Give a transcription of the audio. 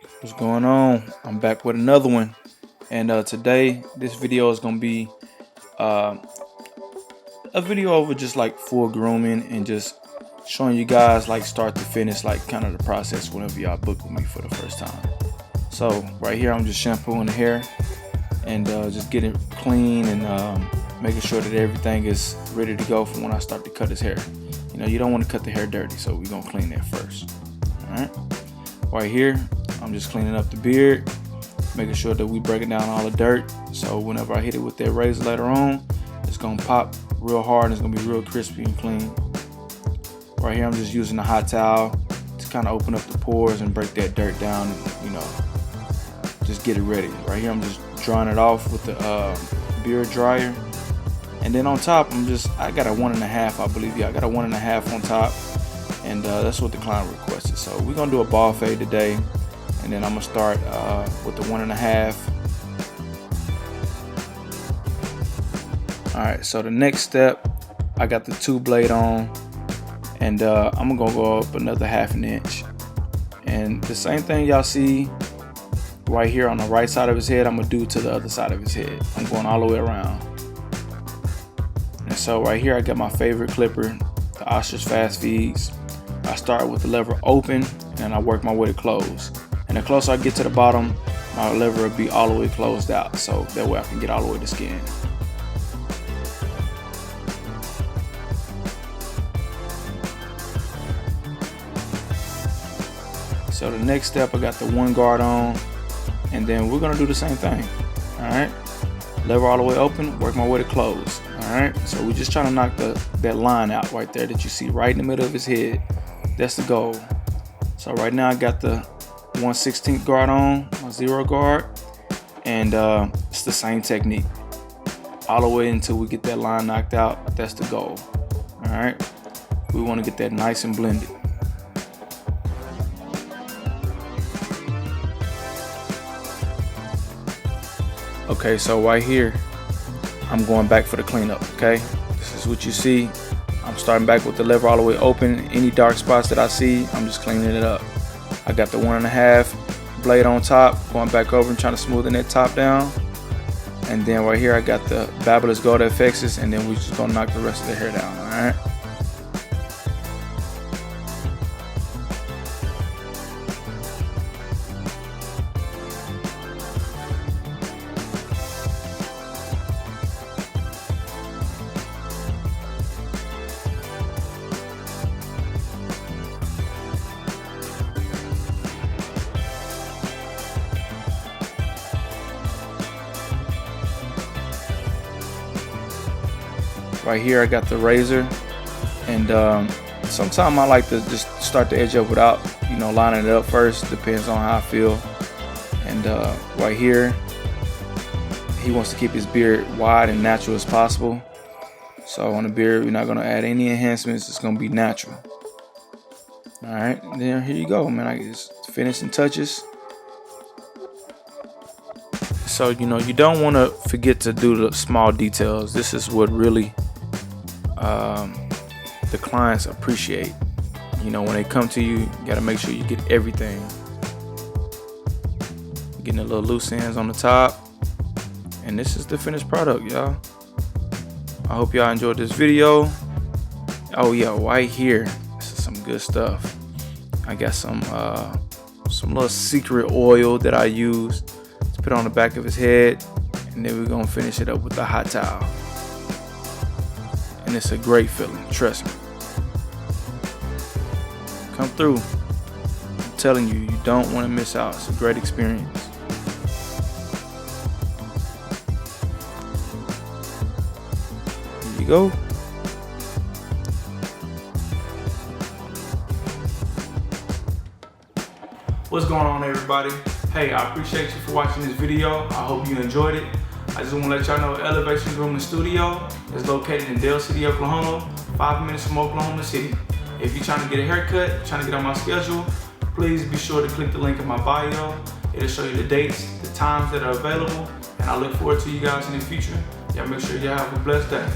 What's going on? I'm back with another one, and today this video is gonna be uh, a video over just like full grooming and just showing you guys like start to finish, like kind of the process whenever y'all book with me for the first time. So right here I'm just shampooing the hair and just getting it clean and making sure that everything is ready to go for when I start to cut his hair. You know, you don't want to cut the hair dirty, so we're gonna clean that first. All right, right here I'm just cleaning up the beard, making sure that we breaking down all the dirt, so whenever I hit it with that razor later on, it's gonna pop real hard and it's gonna be real crispy and clean. Right here I'm just using a hot towel to kind of open up the pores and break that dirt down and, you know, just get it ready. Right here I'm just drying it off with the beard dryer, and then on top I got a 1.5, I believe. Yeah, I got a 1.5 on top, and that's what the client requested. So we're gonna do a ball fade today, and then I'm gonna start with the 1.5. All right, so the next step, I got the 2-blade on, and I'm gonna go up another 1/2 inch, and the same thing y'all see right here on the right side of his head, I'm gonna do to the other side of his head. I'm going all the way around. And so right here I got my favorite clipper, the Ostrich Fast Feeds. I start with the lever open and I work my way to close. And the closer I get to the bottom, my lever will be all the way closed out, so that way I can get all the way to skin. So the next step, I got the 1 guard on, and then we're gonna do the same thing. All right, lever all the way open, work my way to close. All right, so we're just trying to knock that line out right there that you see right in the middle of his head. That's the goal. So right now I got the 1/16 guard on, my 0 guard, and it's the same technique all the way until we get that line knocked out. That's the goal. All right, we want to get that nice and blended. Okay, so right here I'm going back for the cleanup. Okay, this is what you see. I'm starting back with the lever all the way open. Any dark spots that I see, I'm just cleaning it up. I got the 1.5 blade on top, going back over and trying to smoothen that top down. And then right here I got the Babyliss Gold FXs, and then we just gonna knock the rest of the hair down. All right. Right here I got the razor, and sometimes I like to just start the edge up without, you know, lining it up first. Depends on how I feel. And right here he wants to keep his beard wide and natural as possible. So on the beard we're not going to add any enhancements. It's going to be natural. All right, and then here you go, man. I just finishing touches. So, you know, you don't want to forget to do the small details. This is what really the clients appreciate. You know, when they come to you, you got to make sure you get everything. Getting a little loose ends on the top, and this is the finished product, y'all. I hope y'all enjoyed this video. Oh yeah, right here, this is some good stuff. I got some little secret oil that I used to put on the back of his head, and then we're gonna finish it up with the hot towel. And it's a great feeling, trust me. Come through. I'm telling you, you don't want to miss out. It's a great experience. Here you go. What's going on, everybody? Hey, I appreciate you for watching this video. I hope you enjoyed it. I just want to let y'all know Elevation Grooming Studio is located in Dale City, Oklahoma, 5 minutes from Oklahoma City. If you're trying to get a haircut, trying to get on my schedule, please be sure to click the link in my bio. It'll show you the dates, the times that are available, and I look forward to you guys in the future. Y'all make sure y'all have a blessed day.